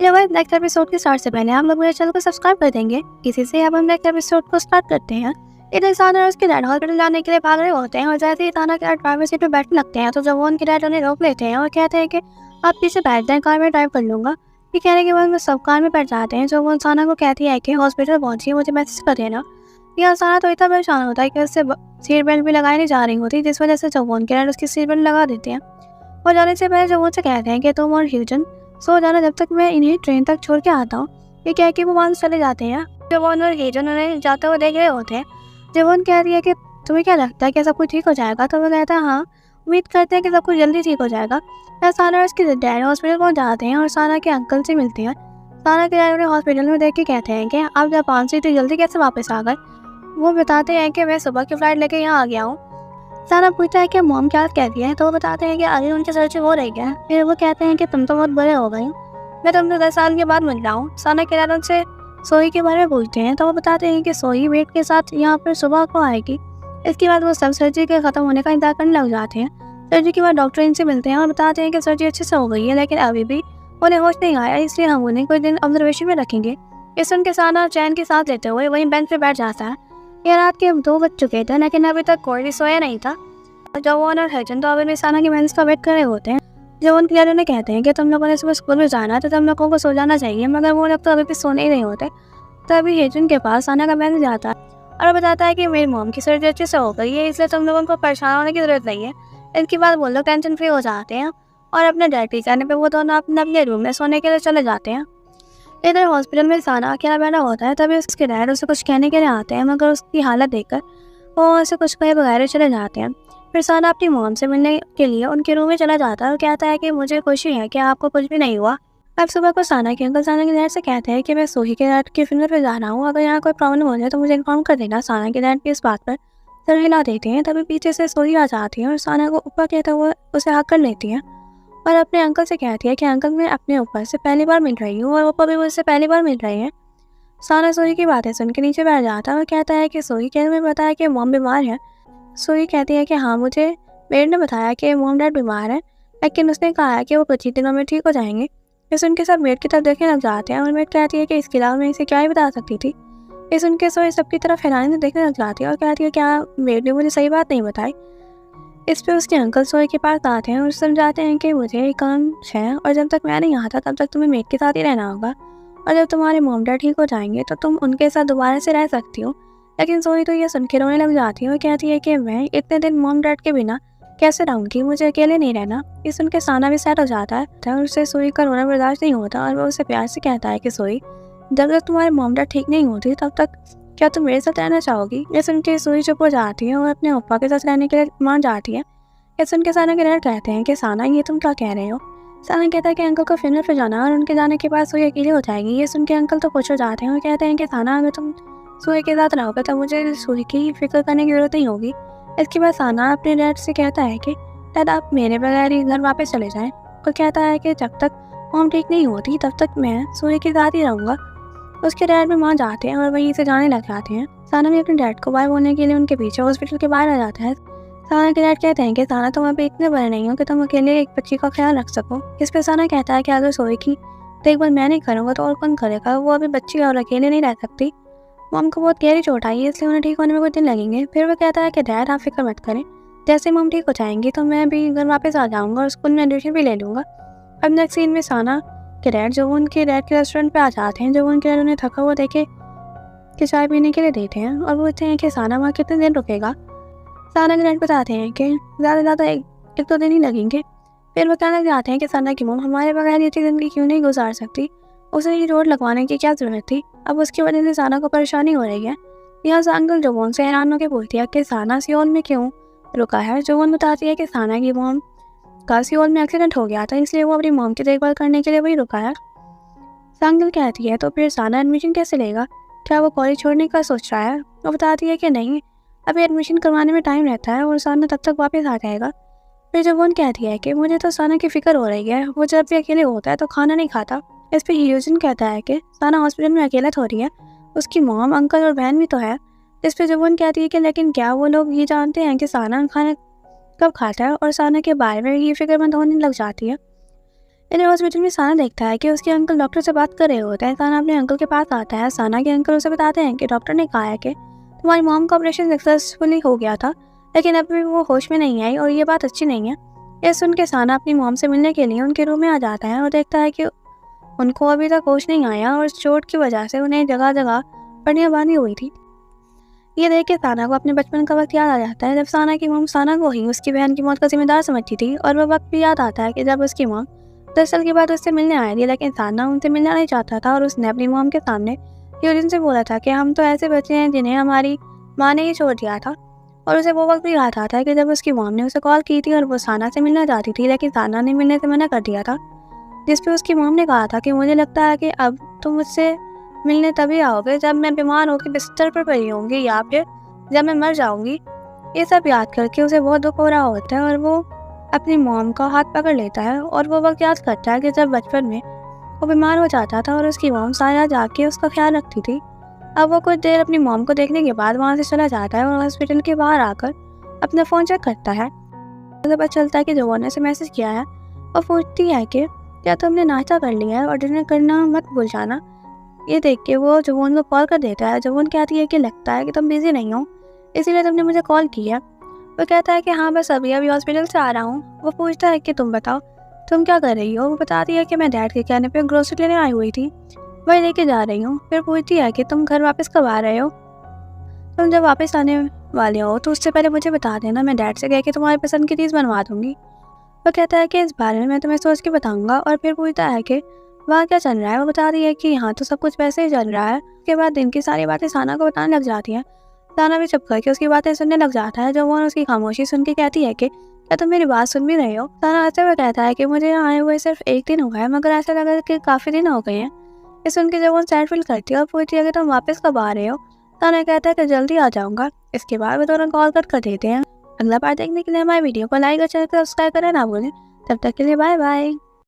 Hello भाई, next episode के start से पहले आप लोग मेरे चैनल को सब्सक्राइब कर देंगे। इसी से अब हम नेक्स्ट एपिसोड को स्टार्ट करते हैं। इधर साना और उसके डैड हॉस्पिटल जाने के लिए भाग रहे होते हैं और जैसे ही ताना के डैड ड्राइवर सीट पे बैठने लगते हैं तो जब वो उनके डैड उन्हें रोक लेते हैं और कहते हैं कि आप पीछे बैठ जाएं, कार में ड्राइव कर लूँगा। ये कहने के बाद वो सब कार में बैठ जाते हैं। जब वो साना को कहती है कि हॉस्पिटल पहुँचिए, मुझे मैसेज कर देना। यह साना तो इतना परेशान होता है कि उससे सीट बेल्ट भी लगाई नहीं जा रही होती, जिस वजह से जब वो उनके डैड उसकी सीट बेल्ट लगा देते हैं। और जाने से पहले जब वो उनसे कहते हैं कि तुम और ह्यूजन सो जाना, जब तक मैं इन्हें ट्रेन तक छोड़ के आता हूँ। ये कह के वो वहाँ से चले जाते हैं। जब वो और ह्यूजन उन्हें जाते हुए देख रहे होते हैं, जब वो कहती है कि तुम्हें क्या लगता है कि सब कुछ ठीक हो जाएगा, तो वो कहता है हाँ, उम्मीद करते हैं कि सब कुछ जल्दी ठीक हो जाएगा। फिर साना और उसके डैड हॉस्पिटल पहुँच जाते हैं और साना के अंकल से मिलते हैं। साना के डैड उन्हें हॉस्पिटल में देख के कहते हैं कि आप जापान से इतनी जल्दी कैसे वापस आ गए। वो बताते हैं कि मैं सुबह की फ्लाइट लेके यहाँ आ गया हूँ। साना पूछता है कि मॉम क्या कहती है, तो वो बताते हैं कि आगे उनकी सर्जरी हो रही है। फिर वो कहते हैं कि तुम तो बहुत बड़े हो गए हो, मैं तुमसे 10 साल के बाद मिल रहा हूँ। साना के डैड उनसे सोई के बारे में पूछते हैं, तो वो बताते हैं कि सोई वेट के साथ यहाँ पर सुबह को आएगी। इसके बाद वो सब सर्जरी के ख़त्म होने का इंतजार करने लग जाते हैं। सर्जरी के बाद डॉक्टर इनसे मिलते हैं और बताते हैं कि सर्जरी अच्छे से हो गई है, लेकिन अभी भी उन्हें होश नहीं आया, इसलिए हम उन्हें कुछ दिन ऑब्जर्वेशन में रखेंगे। ये सुन के साना चैन के साथ लेते हुए वहीं बेंच पे बैठ जाता है। यह रात के 2 बज चुके थे, लेकिन अभी तक कोई भी सोया नहीं था। जब वो और हर्जन तो अभी साना के मेंस का वेट कर रहे होते हैं। जब उनके डैड उन्हें कहते हैं कि तुम लोगों ने सुबह स्कूल में जाना है, तो तुम लोगों को सो जाना चाहिए, मगर वो लोग तो अभी भी सो नहीं रहे होते। तभी हेजन के पास साना का मैसेज आता है और बताता है कि मेरी मॉम की सर्जरी अच्छे से हो गई है, इसलिए तुम लोगों को परेशान होने की जरूरत नहीं है। इसके बाद वो लोग टेंशन फ्री हो जाते हैं और अपने डैड के कहने पर वो दोनों अपने अपने रूम में सोने के लिए चले जाते हैं। इधर हॉस्पिटल में साना अकेला बैठा होता है। तभी उसके डैड उसे कुछ कहने के लिए आते हैं, मगर उसकी हालत देखकर वो उसे कुछ कहे बगैर चले जाते हैं। फिर साना अपनी मॉम से मिलने के लिए उनके रूम में चला जाता है और कहता है कि मुझे खुशी है कि आपको कुछ भी नहीं हुआ। अब सुबह को साना के अंकल साना के डैड से कहते हैं कि मैं सोही के डैड के फिंगर पे जा रहा हूँ, अगर यहाँ कोई प्रॉब्लम हो जाए तो मुझे इन्फॉर्म कर देना। साना के डैड भी इस बात पर सर हिला देते हैं। तभी पीछे से सोही आ जाती है और साना को ऊपर कहते हुए उसे हक कर लेती है और अपने अंकल से कहती है कि अंकल मैं अपने ऊपर से पहली बार मिल रही हूँ और ऊपर भी मुझसे पहली बार मिल रही है। साना सोही की बातें सुन के नीचे बैठ जाता है और कहता है कि सोही के में बताया कि मॉम बीमार है। सोही कहती है कि हाँ, मुझे मेड ने बताया कि मॉम डैड बीमार है, लेकिन उसने कहा है कि वो कुछ ही दिनों में ठीक हो जाएंगे। ये सुन के सब मेड की तरफ देखने लग जाते हैं और मेड कहती है कि इसके अलावा मैं इसे क्या ही बता सकती थी। ये सुन के सोही सबकी तरफ हैरानी से देखने लग जाती है और कहती है क्या मेड ने मुझे सही बात नहीं बताई। इस पे उसके अंकल सोही के पास आते हैं और समझाते हैं कि मुझे एक काम है और जब तक मैं नहीं आता तब तक तुम्हें मेड के साथ ही रहना होगा, और जब तुम्हारे मॉम डैड ठीक हो जाएंगे तो तुम उनके साथ दोबारा से रह सकती हो। लेकिन सोही तो ये सुन के रोने लग जाती है और कहती है कि मैं इतने दिन मॉम डैड के बिना कैसे रहूँगी, मुझे अकेले नहीं रहना। ये सुन के साना भी सेट हो जाता है और उससे सोही का रोना बर्दाश्त नहीं होता और वो उसे प्यार से कहता है कि सोही, जब तक तुम्हारे मॉम डैड ठीक नहीं होती तब तक क्या तुम मेरे साथ रहना चाहोगी। ये सुन के सोही चुप हो जाती है और अपने पप्पा के साथ रहने के लिए मान जाती है। ये सुन के साना के डैड कहते हैं कि साना ये तुम क्या कह रहे हो। साना कहता है कि अंकल को फिनर पे जाना और उनके जाने के बाद सोही अकेली हो जाएगी। ये सुन के अंकल तो खुश हो जाते हैं और कहते हैं कि साना अगर तुम सोही के साथ रहोगे तो मुझे सोही की फिक्र करने की जरूरत नहीं होगी। इसके बाद साना अपने डैड से कहता है कि डैड आप मेरे बगैर ही घर वापस चले जाएं। और कहता है कि जब तक मॉम ठीक नहीं होती तब तक मैं सोही के साथ ही रहूँगा। उसके डैड भी मान जाते हैं और वहीं से जाने लग जाते हैं। साना भी अपने डैड को बाय बोलने के लिए उनके पीछे हॉस्पिटल के बाहर आ जाता है। साना के डैड कहते हैं कि साना तुम अभी इतने बड़े नहीं हो कि तुम अकेले एक बच्ची का ख्याल रख सको। इस पे साना कहता है कि अगर सोई की देखभाल मैं नहीं करूँगा तो और कौन करेगा, वो अभी बच्ची और अकेले नहीं रह सकती। मॉम को बहुत गहरी चोट आई है, इसलिए उन्हें ठीक होने में कुछ दिन लगेंगे। फिर वो कहता है कि डैड आप फिक्र मत करें, जैसे मॉम ठीक हो जाएंगी तो मैं भी घर वापस आ जाऊँगा और स्कूल में एडमिशन भी ले लूँगा। अब नेक्स्ट सीन में साना के डैड जो उनके डैड के रेस्टोरेंट पे आ जाते हैं। जब उनके डैड उन्हें थका हुआ देखे कि चाय पीने के लिए देते हैं और पूछते हैं कि साना वहाँ कितने दिन रुकेगा। साना के डैड बताते हैं कि ज़्यादा एक 2 दिन ही लगेंगे। फिर वो कहने लग जाते हैं कि साना की मॉम हमारे बगैर इतनी ज़िंदगी क्यों नहीं गुजार सकती, उसे ये रोड लगवाने की क्या ज़रूरत थी। अब उसकी वजह से साना को परेशानी हो रही है। यहाँ से अंकल जोवन से हैरान होकर पूछती है कि साना सियोल में क्यों रुका है। जोवन बताती है कि साना की मॉम का सियोल में एक्सीडेंट हो गया था, इसलिए वो अपनी मॉम की देखभाल करने के लिए वही रुका है। सांगल कहती है तो फिर साना एडमिशन कैसे लेगा, क्या वो कॉलेज छोड़ने का सोच रहा है। वो बताती है कि नहीं, अभी एडमिशन करवाने में टाइम रहता है और साना तब तक वापस आ जाएगा। फिर जब कहती है कि मुझे तो साना की फिक्र हो रही है, वो जब भी अकेले होता है तो खाना नहीं खाता। इस पर ह्यूजन कहता है कि साना हॉस्पिटल में अकेला थोड़ी है, उसकी मॉम अंकल और बहन भी तो है। इस पर जब कहती है कि लेकिन क्या वो लोग ये जानते हैं कि साना खाना कब खाता है, और साना के बारे में ये फिक्रमंद होने लग जाती है। इधर हॉस्पिटल में साना देखता है कि उसके अंकल डॉक्टर से बात कर रहे होते हैं। साना अपने अंकल के पास आता है। साना के अंकल उसे बताते हैं कि डॉक्टर ने कहा है कि तुम्हारी मॉम का ऑपरेशन सक्सेसफुली हो गया था, लेकिन अभी वो होश में नहीं आई और ये बात अच्छी नहीं है। ये सुन के साना अपनी मॉम से मिलने के लिए उनके रूम में आ जाता है और देखता है कि उनको अभी तक होश नहीं आया और चोट की वजह से उन्हें जगह जगह पट्टियां बांधी हुई थी। ये देख के साना को अपने बचपन का वक्त याद आ जाता है, जब साना की मॉम साना को ही उसकी बहन की मौत का जिम्मेदार समझती थी। और वह वक्त भी याद आता है कि जब उसकी मॉम 10 साल के बाद उससे मिलने आई थी, लेकिन साना उनसे मिलना नहीं चाहता था और उसने अपनी मॉम के सामने यूरिन से बोला था कि हम तो ऐसे बच्चे हैं जिन्हें हमारी माँ ने ही छोड़ दिया था। और उसे वो वक्त भी याद आता है कि जब उसकी मॉम ने उसे कॉल की थी और वो साना से मिलना चाहती थी, लेकिन साना ने मिलने से मना कर दिया था, जिस पे उसकी मॉम ने कहा था कि मुझे लगता है कि अब तुम मुझसे मिलने तभी आओगे जब मैं बीमार होकर बिस्तर पर पड़ी होंगी या फिर जब मैं मर जाऊंगी। ये सब याद करके उसे बहुत दुख हो रहा होता है और वो अपनी मॉम का हाथ पकड़ लेता है और वो वक्त याद करता है कि जब बचपन में वो बीमार हो जाता था और उसकी मॉम सारा जाके उसका ख्याल रखती थी। अब वो कुछ देर अपनी मॉम को देखने के बाद वहाँ से चला जाता है और हॉस्पिटल के बाहर आकर अपना फ़ोन चेक करता है। उसे पता चलता है कि जवान ने उसे मैसेज किया है और पूछती है कि क्या तुमने नाश्ता कर लिया है और डिनर करना मत भूल जाना। ये देख के वो जवान को कॉल कर देता है। जवान कहती है कि लगता है कि तुम बिजी नहीं हो, इसीलिए तुमने मुझे कॉल किया। वो कहता है कि हाँ बस अभी हॉस्पिटल से आ रहा हूँ। वो पूछता है कि तुम बताओ तुम क्या कर रही हो। वो बताती है कि मैं डैड के कहने पे ग्रोसरी लेने आई हुई थी, वही लेके जा रही हूँ। फिर पूछती है कि तुम घर वापस कब आ रहे हो, तुम जब वापस आने वाले हो तो उससे पहले मुझे बता देना, मैं डैड से कह के तुम्हारी पसंद की चीज़ बनवा दूंगी। वो कहता है कि इस बारे में मैं तुम्हें सोच के बताऊंगा। और फिर पूछता है कि वहाँ क्या चल रहा है। वो बता रही है कि यहाँ तो सब कुछ वैसे ही चल रहा है। उसके बाद दिन की सारी बातें साना को बताने लग जाती हैं। साना भी चुप करके उसकी बातें सुनने लग जाता है। जवान उसकी खामोशी सुन के कहती है कि क्या तुम मेरी बात सुन भी रहे हो। साना हंसते हुए कहता है कि मुझे यहाँ आए हुए सिर्फ 1 दिन हुआ है, मगर ऐसा लगा कि काफ़ी दिन हो गए हैं। ये सुन के जवान सैड फील करती है और पूछती है कि तुम वापस कब आ रहे हो। साना कहता है कि जल्दी आ जाऊँगा। इसके बाद वो दोनों कॉल कट कर देते हैं। अगला पार्ट देखने के लिए हमारे वीडियो को लाइक और चैनल को सब्सक्राइब करना ना भूलें। तब तक के लिए बाय बाय।